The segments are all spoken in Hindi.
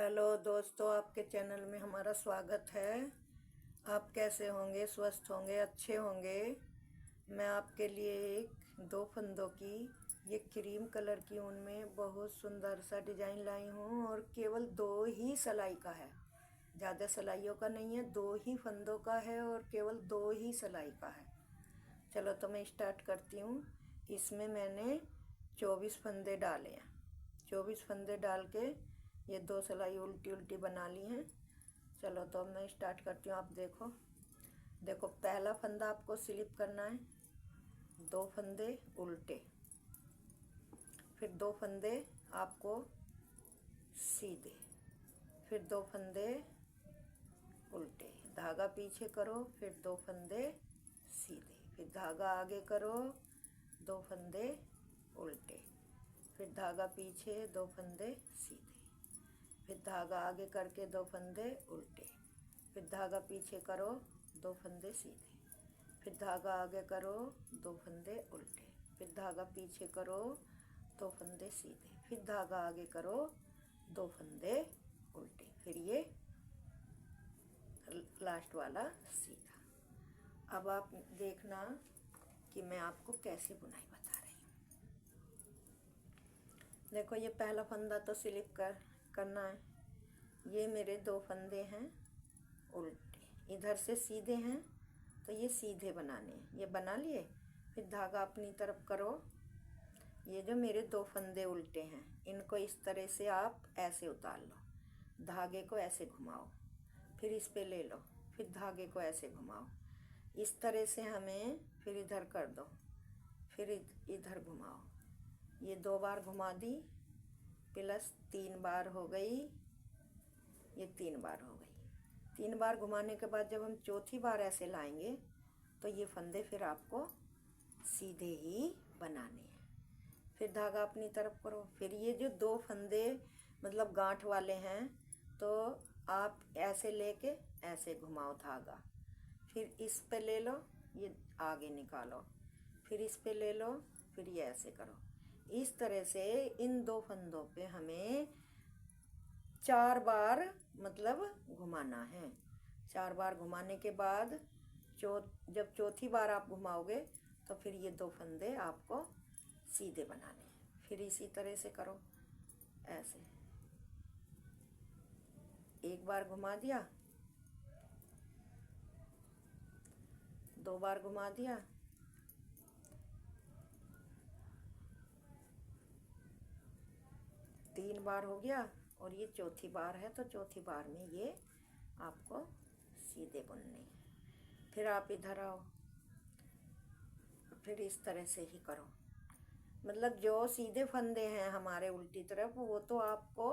हेलो दोस्तों, आपके चैनल में हमारा स्वागत है। आप कैसे होंगे? स्वस्थ होंगे, अच्छे होंगे। मैं आपके लिए दो फंदों की ये क्रीम कलर की ऊन में बहुत सुंदर सा डिजाइन लाई हूँ और केवल 2 ही सिलाई का है। ज़्यादा सिलाइयों का नहीं है, 2 ही फंदों का है और केवल 2 ही सिलाई का है। चलो तो मैं स्टार्ट करती हूँ। इसमें मैंने 24 फंदे डाले हैं। 24 फंदे डाल के ये 2 सिलाई उल्टी उल्टी बना ली हैं। चलो तो मैं स्टार्ट करती हूँ। आप देखो पहला फंदा आपको स्लिप करना है, 2 फंदे उल्टे, फिर 2 फंदे आपको सीधे, फिर 2 फंदे उल्टे, धागा पीछे करो, फिर 2 फंदे सीधे, फिर धागा आगे करो, 2 फंदे उल्टे, फिर धागा पीछे, 2 फंदे सीधे, फिर धागा आगे करके 2 फंदे उल्टे, फिर धागा पीछे करो, 2 फंदे सीधे, फिर धागा आगे करो, 2 फंदे उल्टे, फिर धागा पीछे करो, 2 फंदे सीधे, फिर धागा आगे करो, 2 फंदे उल्टे, फिर ये लास्ट वाला सीधा। अब आप देखना कि मैं आपको कैसे बुनाई बता रही हूँ। देखो ये पहला फंदा तो स्लिप करना है। ये मेरे 2 फंदे हैं उल्टे, इधर से सीधे हैं तो ये सीधे बनाने हैं। ये बना लिए, फिर धागा अपनी तरफ करो। ये जो मेरे 2 फंदे उल्टे हैं इनको इस तरह से आप ऐसे उतार लो, धागे को ऐसे घुमाओ, फिर इस पे ले लो, फिर धागे को ऐसे घुमाओ। इस तरह से हमें फिर इधर कर दो, फिर इधर घुमाओ। ये 2 बार घुमा दी, प्लस 3 बार हो गई, ये 3 बार हो गई। 3 बार घुमाने के बाद जब हम चौथी बार ऐसे लाएंगे तो ये फंदे फिर आपको सीधे ही बनाने हैं। फिर धागा अपनी तरफ करो, फिर ये जो 2 फंदे मतलब गांठ वाले हैं तो आप ऐसे लेके ऐसे घुमाओ धागा, फिर इस पे ले लो, ये आगे निकालो, फिर इस पे ले लो, फिर ये ऐसे करो। इस तरह से इन 2 फंदों पे हमें 4 बार मतलब घुमाना है। 4 बार घुमाने के बाद जब चौथी बार आप घुमाओगे तो फिर ये 2 फंदे आपको सीधे बनाने हैं। फिर इसी तरह से करो, ऐसे 1 बार घुमा दिया, 2 बार घुमा दिया, 3 बार हो गया और ये चौथी बार है तो चौथी बार में ये आपको सीधे बुनने हैं। फिर आप इधर आओ, फिर इस तरह से ही करो। मतलब जो सीधे फंदे हैं हमारे उल्टी तरफ वो तो आपको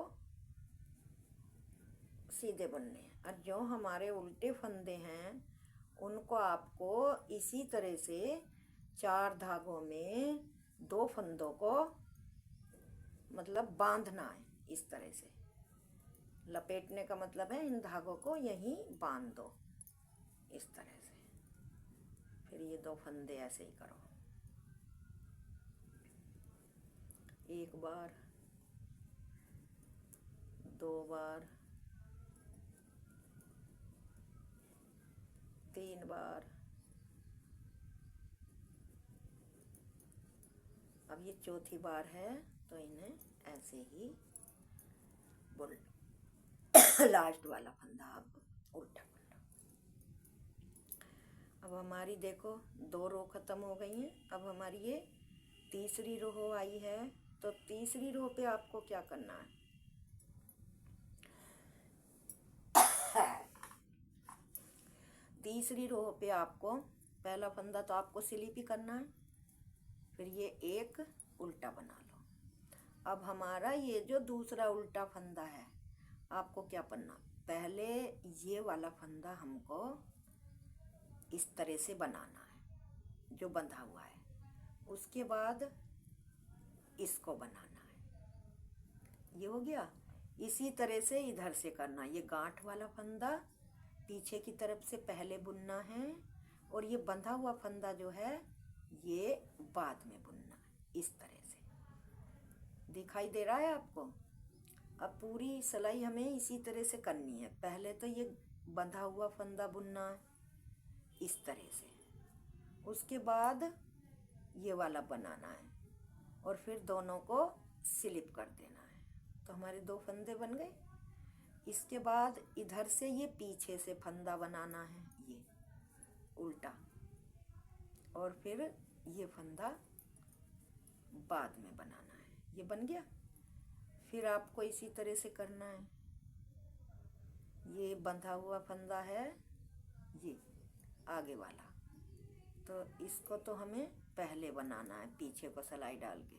सीधे बुनने हैं, और जो हमारे उल्टे फंदे हैं उनको आपको इसी तरह से 4 धागों में 2 फंदों को मतलब बांधना है। इस तरह से लपेटने का मतलब है इन धागों को यहीं बांध दो, इस तरह से। फिर ये 2 फंदे ऐसे ही करो, 1 बार, 2 बार, 3 बार। अब ये चौथी बार है तो इन्हें ऐसे ही बुन लो। लास्ट वाला फंदा अब उल्टा बुन लो। अब हमारी देखो 2 रो खत्म हो गई हैं। अब हमारी ये तीसरी रो आई है तो तीसरी रो पे आपको क्या करना है? तीसरी रो पे आपको पहला फंदा तो आपको स्लिप ही करना है, फिर ये एक उल्टा बना लो। अब हमारा ये जो दूसरा उल्टा फंदा है आपको क्या करना? पहले ये वाला फंदा हमको इस तरह से बनाना है जो बंधा हुआ है, उसके बाद इसको बनाना है। ये हो गया। इसी तरह से इधर से करना। ये गांठ वाला फंदा पीछे की तरफ से पहले बुनना है और ये बंधा हुआ फंदा जो है ये बाद में बुनना है। इस तरह से दिखाई दे रहा है आपको? अब पूरी सिलाई हमें इसी तरह से करनी है। पहले तो ये बंधा हुआ फंदा बुनना है इस तरह से, उसके बाद ये वाला बनाना है और फिर दोनों को स्लिप कर देना है। तो हमारे 2 फंदे बन गए। इसके बाद इधर से ये पीछे से फंदा बनाना है, ये उल्टा, और फिर ये फंदा बाद में बनाना है। ये बन गया। फिर आपको इसी तरह से करना है। ये बंधा हुआ फंदा है, ये आगे वाला, तो इसको तो हमें पहले बनाना है, पीछे को सिलाई डाल के,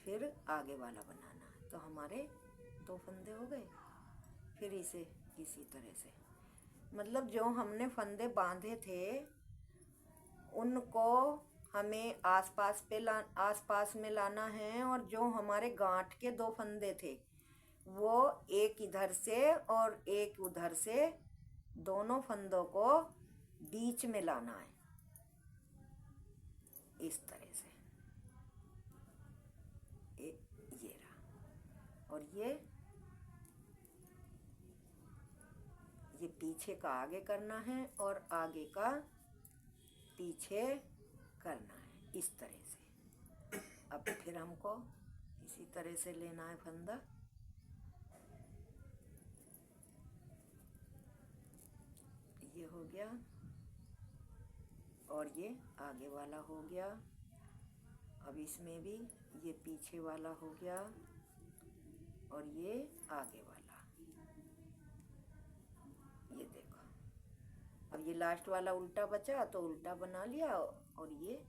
फिर आगे वाला बनाना है। तो हमारे 2 फंदे हो गए। फिर इसे इसी तरह से, मतलब जो हमने फंदे बांधे थे उनको हमें आसपास में लाना है, और जो हमारे गांठ के 2 फंदे थे वो एक इधर से और एक उधर से, दोनों फंदों को बीच में लाना है इस तरह से। ये रहा, और ये पीछे का आगे करना है और आगे का पीछे करना है इस तरह से। अब फिर हमको इसी तरह से लेना है फंदा। ये हो गया और ये आगे वाला हो गया। अब इसमें भी ये पीछे वाला हो गया और ये आगे वाला। ये देखो, अब ये लास्ट वाला उल्टा बचा तो उल्टा बना लिया, और ये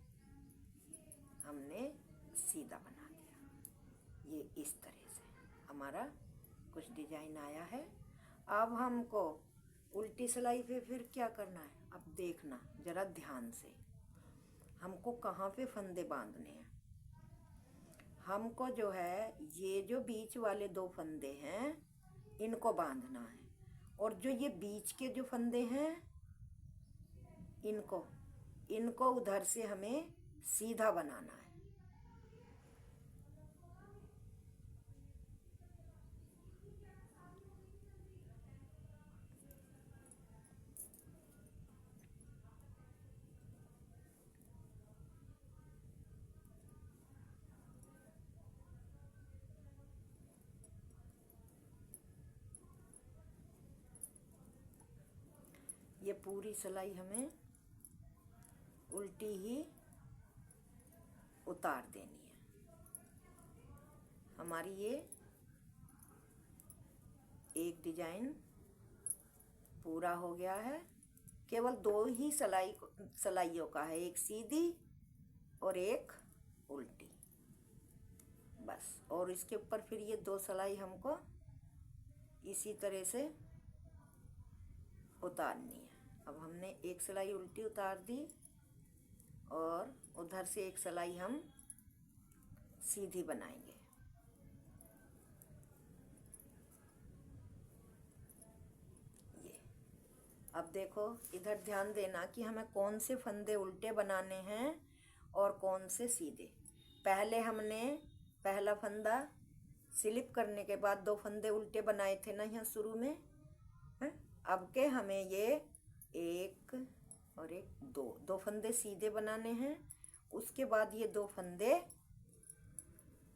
हमने सीधा बना दिया। ये इस तरह से हमारा कुछ डिजाइन आया है। अब हमको उल्टी सिलाई पे फिर क्या करना है, अब देखना जरा ध्यान से, हमको कहाँ पे फंदे बांधने हैं। हमको जो है ये जो बीच वाले 2 फंदे हैं इनको बांधना है, और जो ये बीच के जो फंदे हैं इनको उधर से हमें सीधा बनाना है। ये पूरी सिलाई हमें उल्टी ही उतार देनी है। हमारी ये एक डिजाइन पूरा हो गया है। केवल 2 ही सिलाइयों का है, एक सीधी और एक उल्टी, बस। और इसके ऊपर फिर ये 2 सिलाई हमको इसी तरह से उतारनी है। अब हमने एक सिलाई उल्टी उतार दी और उधर से एक सिलाई हम सीधी बनाएंगे। ये अब देखो, इधर ध्यान देना कि हमें कौन से फंदे उल्टे बनाने हैं और कौन से सीधे। पहले हमने पहला फंदा स्लिप करने के बाद 2 फंदे उल्टे बनाए थे ना यहाँ शुरू में, है? अब के हमें ये एक और एक दो फंदे सीधे बनाने हैं, उसके बाद ये 2 फंदे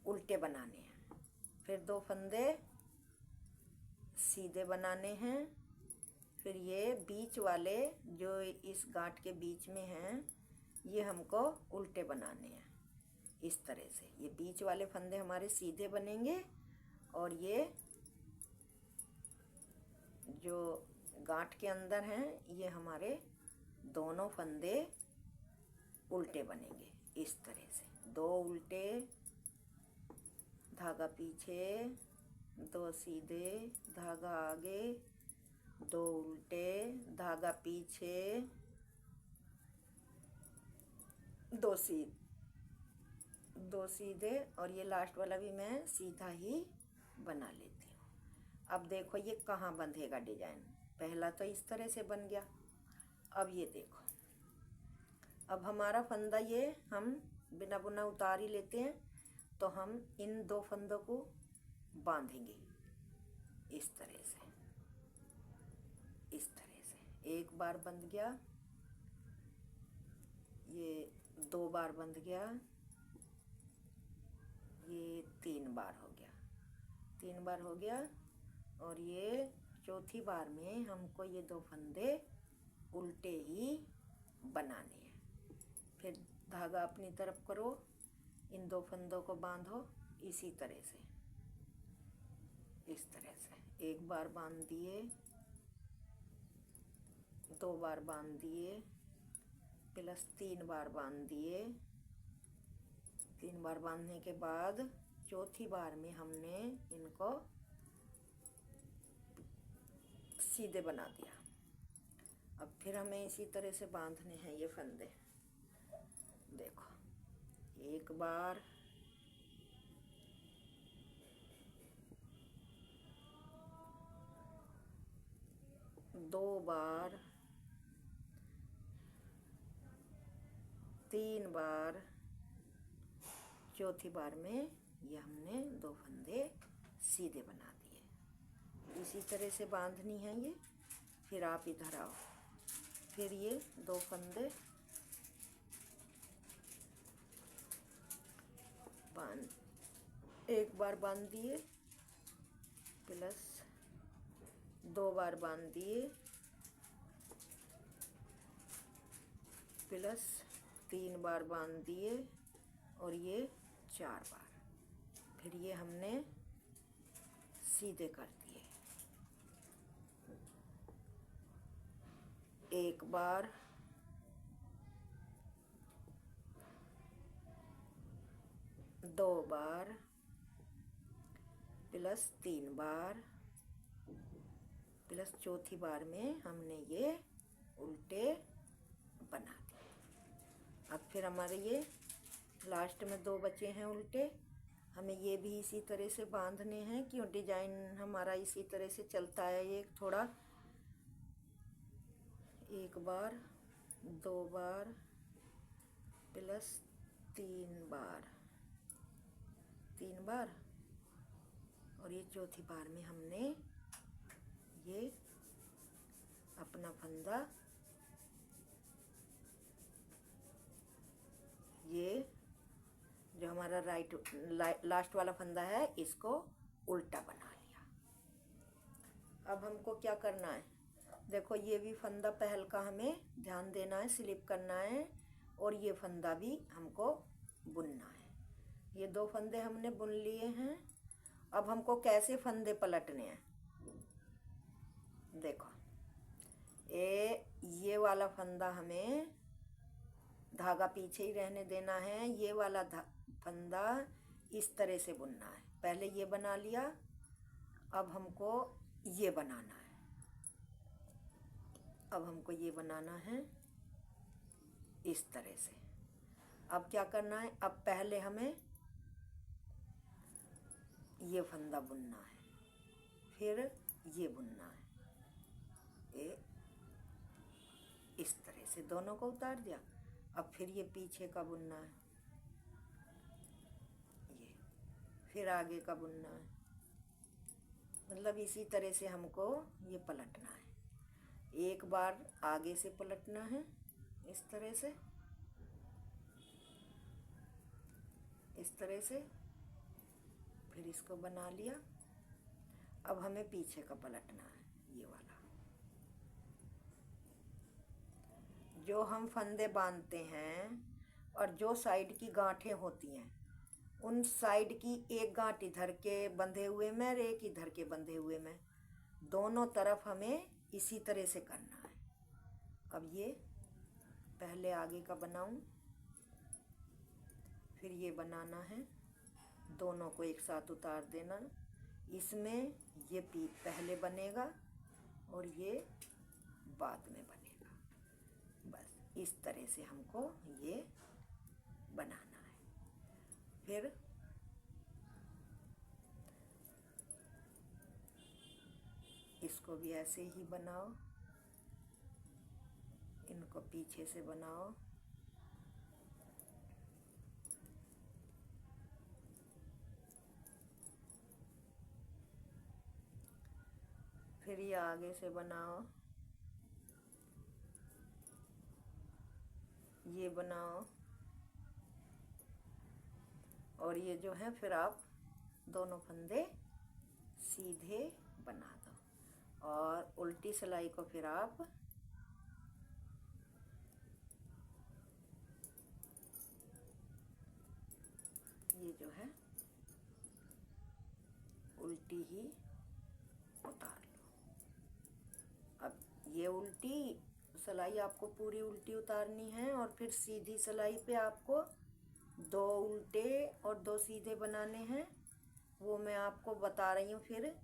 उल्टे बनाने हैं, फिर 2 फंदे सीधे बनाने हैं, फिर ये बीच वाले जो इस गांठ के बीच में हैं ये हमको उल्टे बनाने हैं इस तरह से। ये बीच वाले फंदे हमारे सीधे बनेंगे और ये जो गांठ के अंदर हैं ये हमारे दोनों फंदे उल्टे बनेंगे इस तरह से। 2 उल्टे, धागा पीछे, 2 सीधे, धागा आगे, 2 उल्टे, धागा पीछे, 2 सीधे, और ये लास्ट वाला भी मैं सीधा ही बना लेती हूँ। अब देखो ये कहाँ बंधेगा डिजाइन। पहला तो इस तरह से बन गया। अब ये देखो, अब हमारा फंदा ये हम बिना बुना उतार ही लेते हैं, तो हम इन 2 फंदों को बांधेंगे इस तरह से, इस तरह से। एक बार बंध गया, ये 2 बार बंध गया, ये 3 बार हो गया, 3 बार हो गया। और ये चौथी बार में हमको ये 2 फंदे उल्टे ही बनाने हैं। फिर धागा अपनी तरफ करो, इन 2 फंदों को बांधो इसी तरह से, इस तरह से। 1 बार बांध दिए, 2 बार बांध दिए, प्लस 3 बार बांध दिए। 3 बार बांधने के बाद चौथी बार में हमने इनको सीधे बना दिया। अब फिर हमें इसी तरह से बांधने हैं ये फंदे। देखो, 1 बार, 2 बार, 3 बार, चौथी बार में ये हमने 2 फंदे सीधे बना दिए। इसी तरह से बांधनी है ये। फिर आप इधर आओ, फिर ये 2 फंदे बांध, 1 बार बांध दिए, प्लस 2 बार बांध दिए, प्लस 3 बार बांध दिए, और ये 4 बार। फिर ये हमने सीधे कर दिए। 1 बार, 2 बार, प्लस 3 बार, प्लस चौथी बार में हमने ये उल्टे बना दिए। अब फिर हमारे ये लास्ट में 2 बचे हैं उल्टे। हमें ये भी इसी तरह से बांधने हैं, क्यों डिजाइन हमारा इसी तरह से चलता है। ये थोड़ा 1 बार, 2 बार, प्लस 3 बार, 3 बार, और ये चौथी बार में हमने ये अपना फंदा, ये जो हमारा लास्ट वाला फंदा है, इसको उल्टा बना लिया। अब हमको क्या करना है, देखो ये भी फंदा पहल का हमें ध्यान देना है, स्लिप करना है, और ये फंदा भी हमको बुनना है। ये 2 फंदे हमने बुन लिए हैं। अब हमको कैसे फंदे पलटने हैं, देखो ये वाला फंदा हमें धागा पीछे ही रहने देना है। ये वाला फंदा इस तरह से बुनना है। पहले ये बना लिया, अब हमको ये बनाना है। अब हमको ये बनाना है इस तरह से। अब क्या करना है, अब पहले हमें ये फंदा बुनना है, फिर ये बुनना है। ये इस तरह से दोनों को उतार दिया। अब फिर ये पीछे का बुनना है, ये फिर आगे का बुनना है। मतलब इसी तरह से हमको ये पलटना है। 1 बार आगे से पलटना है इस तरह से, इस तरह से। फिर इसको बना लिया। अब हमें पीछे का पलटना है, ये वाला। जो हम फंदे बांधते हैं और जो साइड की गांठें होती हैं, उन साइड की एक गांठ इधर के बंधे हुए में और एक इधर के बंधे हुए में, दोनों तरफ हमें इसी तरह से करना है। अब ये पहले आगे का बनाऊं, फिर ये बनाना है। दोनों को एक साथ उतार देना। इसमें ये पहले बनेगा और ये बाद में बनेगा। बस इस तरह से हमको ये बनाना है। फिर इसको भी ऐसे ही बनाओ, इनको पीछे से बनाओ। फिर ये आगे से बनाओ, ये बनाओ, और ये जो है फिर आप दोनों फंदे सीधे बना दो और उल्टी सिलाई को फिर आप ये जो है उल्टी ही उतार लो। अब ये उल्टी सिलाई आपको पूरी उल्टी उतारनी है और फिर सीधी सिलाई पे आपको 2 उल्टे और 2 सीधे बनाने हैं। वो मैं आपको बता रही हूँ। फिर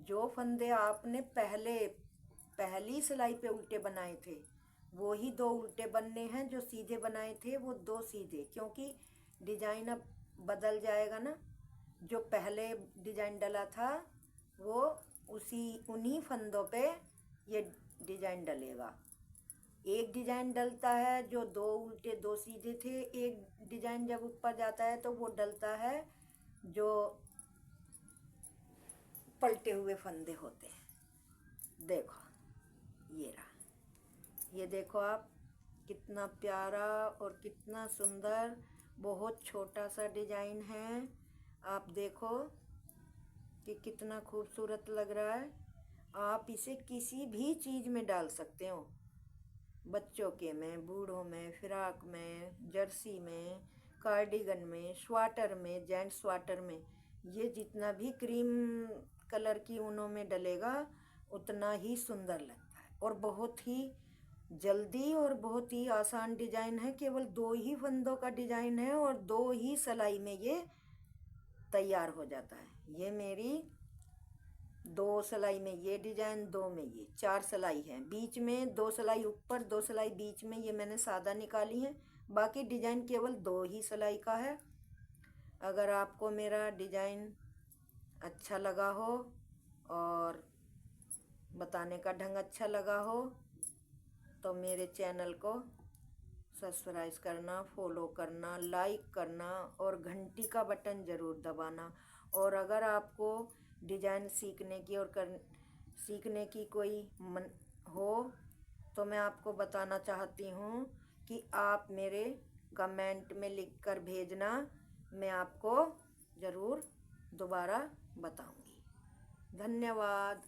जो फंदे आपने पहली सिलाई पे उल्टे बनाए थे वो ही 2 उल्टे बनने हैं, जो सीधे बनाए थे वो 2 सीधे, क्योंकि डिजाइन अब बदल जाएगा ना। जो पहले डिजाइन डला था वो उन्हीं फंदों पे ये डिजाइन डलेगा। एक डिजाइन डलता है जो 2 उल्टे 2 सीधे थे, एक डिजाइन जब ऊपर जाता है तो वो डलता है जो पलटे हुए फंदे होते हैं। देखो ये रहा, ये देखो आप, कितना प्यारा और कितना सुंदर, बहुत छोटा सा डिजाइन है। आप देखो कि कितना खूबसूरत लग रहा है। आप इसे किसी भी चीज़ में डाल सकते हो, बच्चों के में, बूढ़ों में, फ्रॉक में, जर्सी में, कार्डिगन में, स्वेटर में, जेंट्स स्वेटर में। ये जितना भी क्रीम कलर की ऊनों में डलेगा उतना ही सुंदर लगता है और बहुत ही जल्दी और बहुत ही आसान डिजाइन है। केवल 2 ही फंदों का डिजाइन है और 2 ही सिलाई में ये तैयार हो जाता है। ये मेरी 2 सिलाई में ये डिजाइन, 2 में ये, 4 सिलाई है। बीच में 2 सिलाई ऊपर, 2 सिलाई बीच में, ये मैंने सादा निकाली है। बाकी डिजाइन केवल 2 ही सिलाई का है। अगर आपको मेरा डिजाइन अच्छा लगा हो और बताने का ढंग अच्छा लगा हो तो मेरे चैनल को सब्सक्राइब करना, फॉलो करना, लाइक करना और घंटी का बटन ज़रूर दबाना। और अगर आपको डिजाइन सीखने की कोई मन हो तो मैं आपको बताना चाहती हूँ कि आप मेरे कमेंट में लिखकर भेजना, मैं आपको ज़रूर दोबारा बताऊँगी। धन्यवाद।